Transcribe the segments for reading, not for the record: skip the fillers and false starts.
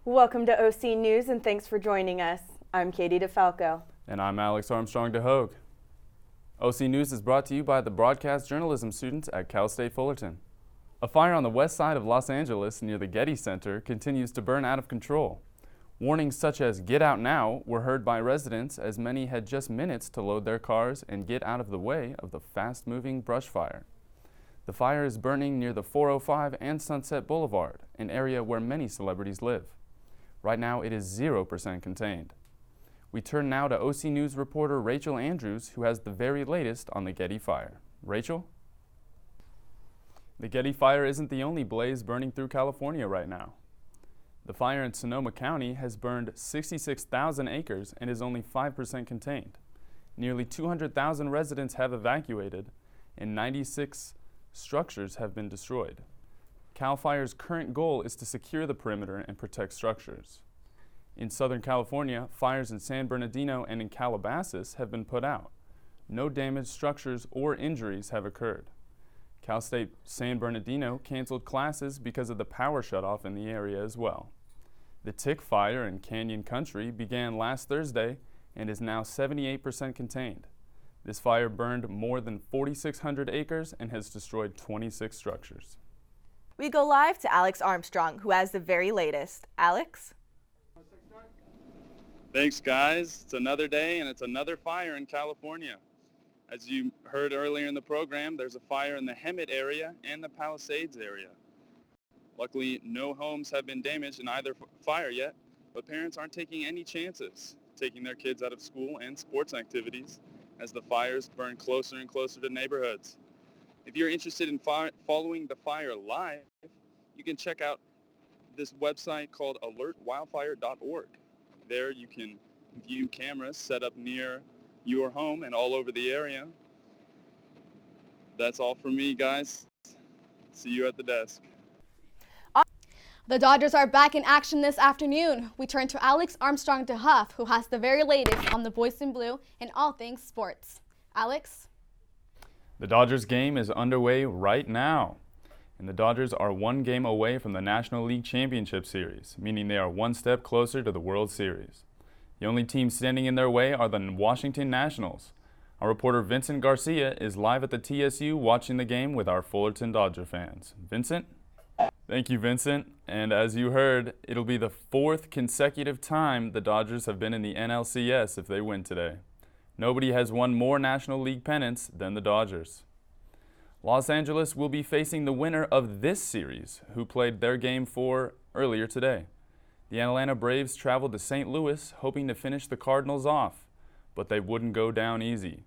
Welcome to OC News and thanks for joining us. I'm Katie DeFalco. And I'm Alex Armstrong-deHoogh. OC News is brought to you by the broadcast journalism students at Cal State Fullerton. A fire on the west side of Los Angeles near the Getty Center continues to burn out of control. Warnings such as "Get out now" were heard by residents as many had just minutes to load their cars and get out of the way of the fast-moving brush fire. The fire is burning near the 405 and Sunset Boulevard, an area where many celebrities live. Right now, it is 0% contained. We turn now to OC News reporter Rachel Andrews, who has the very latest on the Getty fire. Rachel? The Getty fire isn't the only blaze burning through California right now. The fire in Sonoma County has burned 66,000 acres and is only 5% contained. Nearly 200,000 residents have evacuated, and 96 structures have been destroyed. CAL FIRE's current goal is to secure the perimeter and protect structures. In Southern California, fires in San Bernardino and in Calabasas have been put out. No damaged structures or injuries have occurred. Cal State San Bernardino canceled classes because of the power shutoff in the area as well. The Tick fire in Canyon Country began last Thursday and is now 78% contained. This fire burned more than 4,600 acres and has destroyed 26 structures. We go live to Alex Armstrong, who has the very latest. Alex? Thanks, guys. It's another day and it's another fire in California. As you heard earlier in the program, there's a fire in the Hemet area and the Palisades area. Luckily, no homes have been damaged in either fire yet, but parents aren't taking any chances taking their kids out of school and sports activities as the fires burn closer and closer to neighborhoods. If you're interested in following the fire live, you can check out this website called alertwildfire.org. There you can view cameras set up near your home and all over the area. That's all from me, guys. See you at the desk. The Dodgers are back in action this afternoon. We turn to Alex Armstrong-deHoogh, who has the very latest on the Boys in Blue and all things sports. Alex? The Dodgers game is underway right now, and the Dodgers are one game away from the National League Championship Series, meaning they are one step closer to the World Series. The only team standing in their way are the Washington Nationals. Our reporter Vincent Garcia is live at the TSU watching the game with our Fullerton Dodger fans. Vincent? Thank you, Vincent. And as you heard, it'll be the fourth consecutive time the Dodgers have been in the NLCS if they win today. Nobody has won more National League pennants than the Dodgers. Los Angeles will be facing the winner of this series, who played their Game 4 earlier today. The Atlanta Braves traveled to St. Louis hoping to finish the Cardinals off, but they wouldn't go down easy.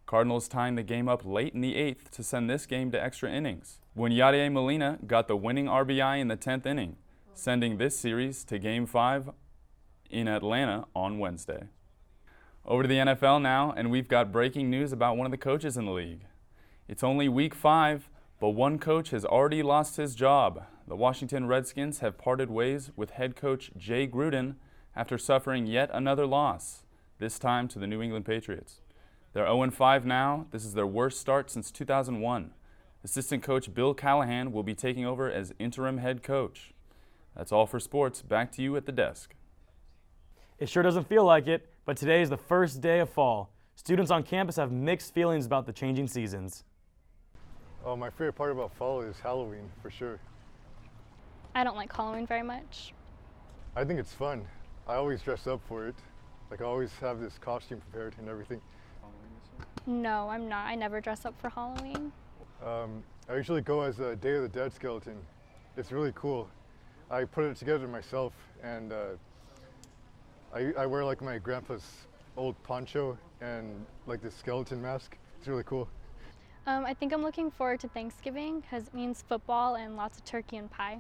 Cardinals tying the game up late in the 8th to send this game to extra innings, when Yadier Molina got the winning RBI in the 10th inning, sending this series to Game 5 in Atlanta on Wednesday. Over to the NFL now, and we've got breaking news about one of the coaches in the league. It's only week 5, but one coach has already lost his job. The Washington Redskins have parted ways with head coach Jay Gruden after suffering yet another loss, this time to the New England Patriots. They're 0-5 now. This is their worst start since 2001. Assistant coach Bill Callahan will be taking over as interim head coach. That's all for sports. Back to you at the desk. It sure doesn't feel like it, but today is the first day of fall. Students on campus have mixed feelings about the changing seasons. Oh, my favorite part about fall is Halloween, for sure. I don't like Halloween very much. I think it's fun. I always dress up for it. Like, I always have this costume prepared and everything. No, I'm not. I never dress up for Halloween. I usually go as a Day of the Dead skeleton. It's really cool. I put it together myself, and I wear like my grandpa's old poncho and like this skeleton mask. It's really cool. I think I'm looking forward to Thanksgiving because it means football and lots of turkey and pie.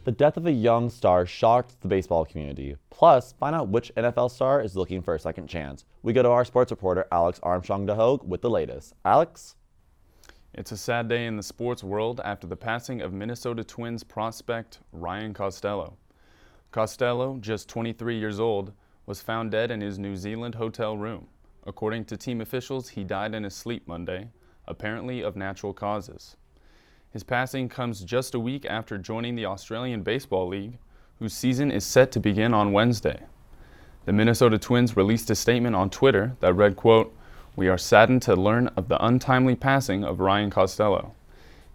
The death of a young star shocked the baseball community. Plus, find out which NFL star is looking for a second chance. We go to our sports reporter, Alex Armstrong-deHoogh, with the latest. Alex? It's a sad day in the sports world after the passing of Minnesota Twins prospect Ryan Costello. Costello, just 23 years old, was found dead in his New Zealand hotel room. According to team officials, he died in his sleep Monday, apparently of natural causes. His passing comes just a week after joining the Australian Baseball League, whose season is set to begin on Wednesday. The Minnesota Twins released a statement on Twitter that read, quote, "We are saddened to learn of the untimely passing of Ryan Costello.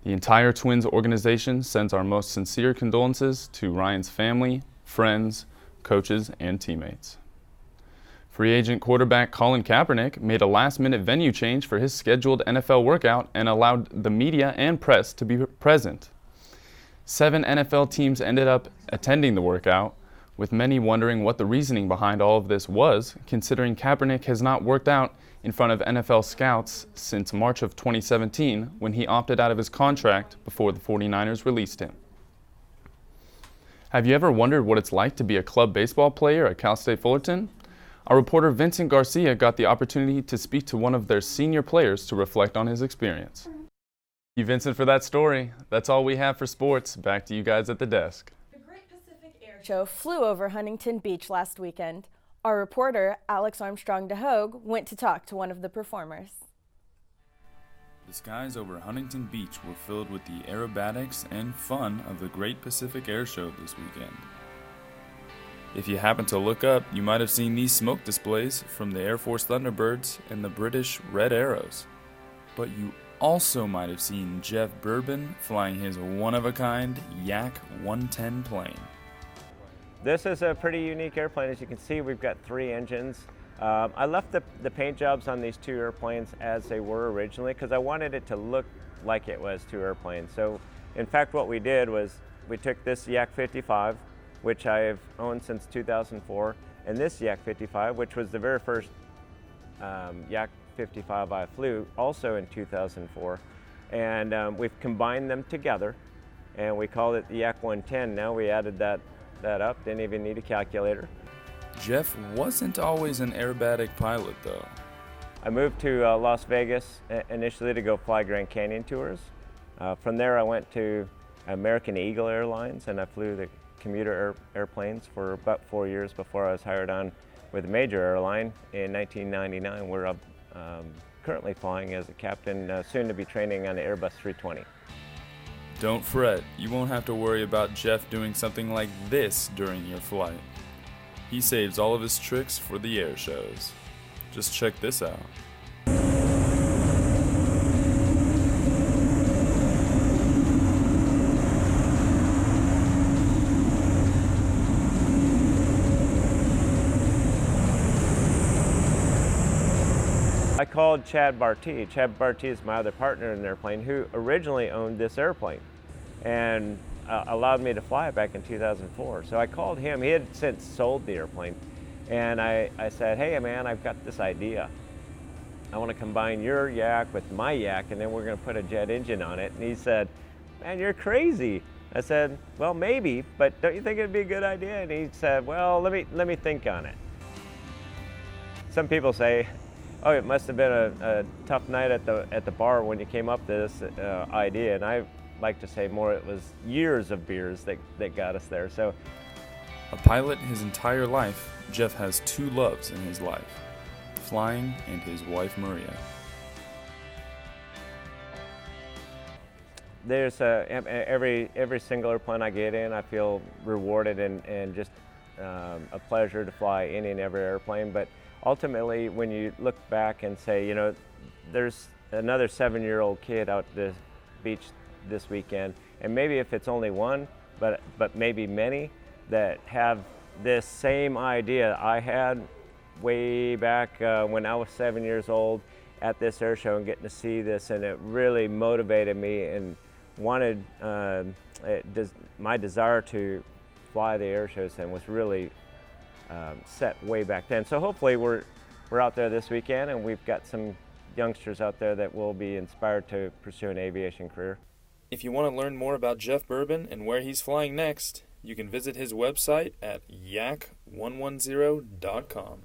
The entire Twins organization sends our most sincere condolences to Ryan's family, friends, coaches, and teammates." Free agent quarterback Colin Kaepernick made a last-minute venue change for his scheduled NFL workout and allowed the media and press to be present. 7 NFL teams ended up attending the workout, with many wondering what the reasoning behind all of this was, considering Kaepernick has not worked out in front of NFL scouts since March of 2017, when he opted out of his contract before the 49ers released him. Have you ever wondered what it's like to be a club baseball player at Cal State Fullerton? Our reporter Vincent Garcia got the opportunity to speak to one of their senior players to reflect on his experience. Thank you, Vincent, for that story. That's all we have for sports. Back to you guys at the desk. The Great Pacific Air Show flew over Huntington Beach last weekend. Our reporter, Alex Armstrong-deHoogh, went to talk to one of the performers. The skies over Huntington Beach were filled with the aerobatics and fun of the Great Pacific Air Show this weekend. If you happen to look up, you might have seen these smoke displays from the Air Force Thunderbirds and the British Red Arrows. But you also might have seen Jeff Bourbon flying his one-of-a-kind Yak 110 plane. This is a pretty unique airplane. As you can see, we've got 3 engines. I left the paint jobs on these 2 airplanes as they were originally because I wanted it to look like it was 2 airplanes. So in fact what we did was we took this Yak 55, which I've owned since 2004, and this Yak 55, which was the very first Yak 55 I flew, also in 2004. And we've combined them together, and we called it the Yak 110. Now we added that up, didn't even need a calculator. Jeff wasn't always an aerobatic pilot, though. I moved to Las Vegas initially to go fly Grand Canyon tours. From there I went to American Eagle Airlines, and I flew the commuter airplanes for about 4 years before I was hired on with a major airline in 1999, where I'm currently flying as a captain, soon to be training on the Airbus 320. Don't fret, you won't have to worry about Jeff doing something like this during your flight. He saves all of his tricks for the air shows. Just check this out. I called Chad Barty. Chad Barty is my other partner in the airplane, who originally owned this airplane and allowed me to fly it back in 2004. So I called him. He had since sold the airplane. And I said, "Hey man, I've got this idea. I want to combine your Yak with my Yak, and then we're going to put a jet engine on it." And he said, "Man, you're crazy." I said, "Well, maybe, but don't you think it'd be a good idea?" And he said, "Well, let me think on it." Some people say, "Oh, it must have been a tough night at the bar when you came up to this idea." And I like to say more, it was years of beers that got us there. So, a pilot his entire life, Jeff has 2 loves in his life: flying and his wife Maria. There's every single airplane I get in, I feel rewarded and just a pleasure to fly any and every airplane. But ultimately, when you look back and say, you know, there's another 7-year-old kid out at the beach this weekend, and maybe if it's only one, but maybe many that have this same idea I had way back when I was 7 years old at this air show and getting to see this, and it really motivated me and wanted my desire to fly the air shows then was really set way back then. So hopefully we're out there this weekend, and we've got some youngsters out there that will be inspired to pursue an aviation career. If you want to learn more about Jeff Bourbon and where he's flying next, you can visit his website at yak110.com.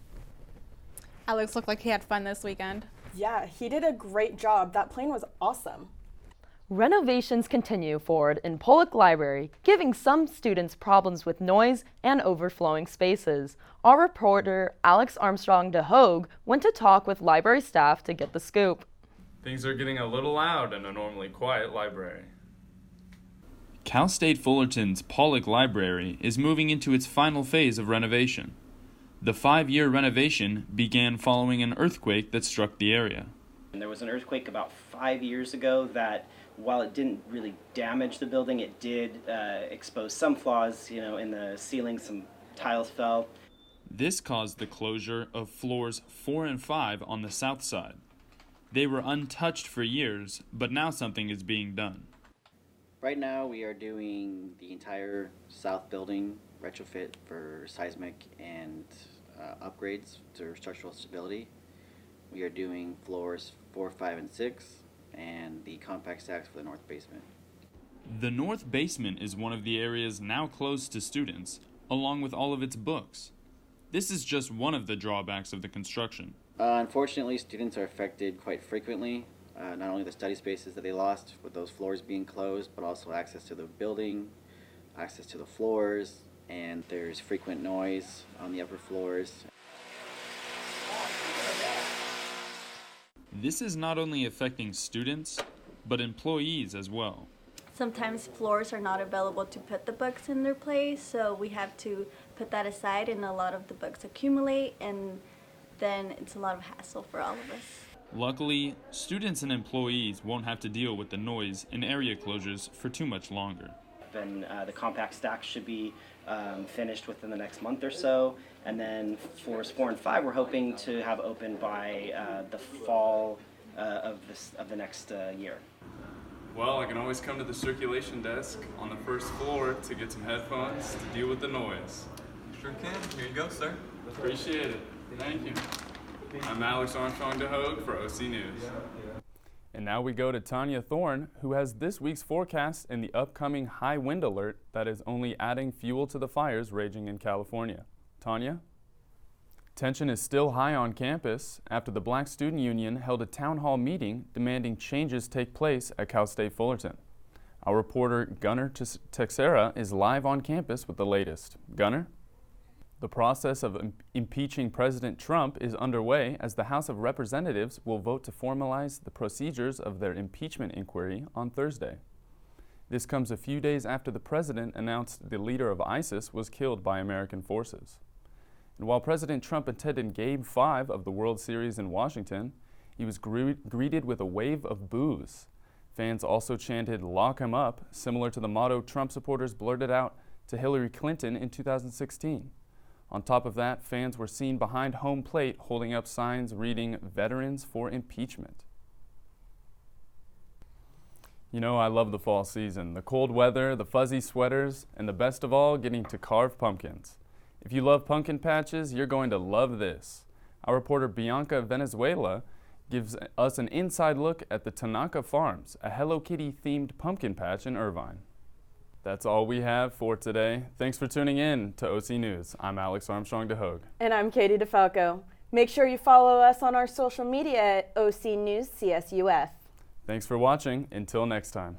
Alex looked like he had fun this weekend. Yeah, he did a great job. That plane was awesome. Renovations continue forward in Pollock Library, giving some students problems with noise and overflowing spaces. Our reporter, Alex Armstrong-deHoogh, went to talk with library staff to get the scoop. Things are getting a little loud in a normally quiet library. Cal State Fullerton's Pollock Library is moving into its final phase of renovation. The 5-year renovation began following an earthquake that struck the area. And there was an earthquake about 5 years ago that, while it didn't really damage the building, it did expose some flaws, in the ceiling. Some tiles fell. This caused the closure of floors 4 and 5 on the south side. They were untouched for years, but now something is being done. Right now we are doing the entire south building retrofit for seismic and upgrades to structural stability. We are doing floors 4, 5, and 6 and the compact stacks for the north basement. The north basement is one of the areas now closed to students, along with all of its books. This is just one of the drawbacks of the construction. Unfortunately, students are affected quite frequently. Not only the study spaces that they lost with those floors being closed, but also access to the building, access to the floors, and there's frequent noise on the upper floors. This is not only affecting students, but employees as well. Sometimes floors are not available to put the books in their place, so we have to put that aside, and a lot of the books accumulate, and then it's a lot of hassle for all of us. Luckily, students and employees won't have to deal with the noise and area closures for too much longer. Then the compact stacks should be finished within the next month or so, and then floors 4 and 5 we're hoping to have open by the fall of the next year. Well, I can always come to the circulation desk on the first floor to get some headphones to deal with the noise. Sure can. Here you go, sir. Appreciate it. Thank you. I'm Alex Armstrong-deHoogh for OC News. And now we go to Tanya Thorne, who has this week's forecast and the upcoming high wind alert that is only adding fuel to the fires raging in California. Tanya? Tension is still high on campus after the Black Student Union held a town hall meeting demanding changes take place at Cal State Fullerton. Our reporter Gunnar Texera is live on campus with the latest. Gunnar? The process of impeaching President Trump is underway as the House of Representatives will vote to formalize the procedures of their impeachment inquiry on Thursday. This comes a few days after the president announced the leader of ISIS was killed by American forces. And while President Trump attended Game 5 of the World Series in Washington, he was greeted with a wave of boos. Fans also chanted, "Lock him up," similar to the motto Trump supporters blurted out to Hillary Clinton in 2016. On top of that, fans were seen behind home plate holding up signs reading "Veterans for Impeachment." You know, I love the fall season. The cold weather, the fuzzy sweaters, and the best of all, getting to carve pumpkins. If you love pumpkin patches, you're going to love this. Our reporter Bianca Venezuela gives us an inside look at the Tanaka Farms, a Hello Kitty-themed pumpkin patch in Irvine. That's all we have for today. Thanks for tuning in to OC News. I'm Alex Armstrong-deHoogh. And I'm Katie DeFalco. Make sure you follow us on our social media at OC News CSUF. Thanks for watching. Until next time.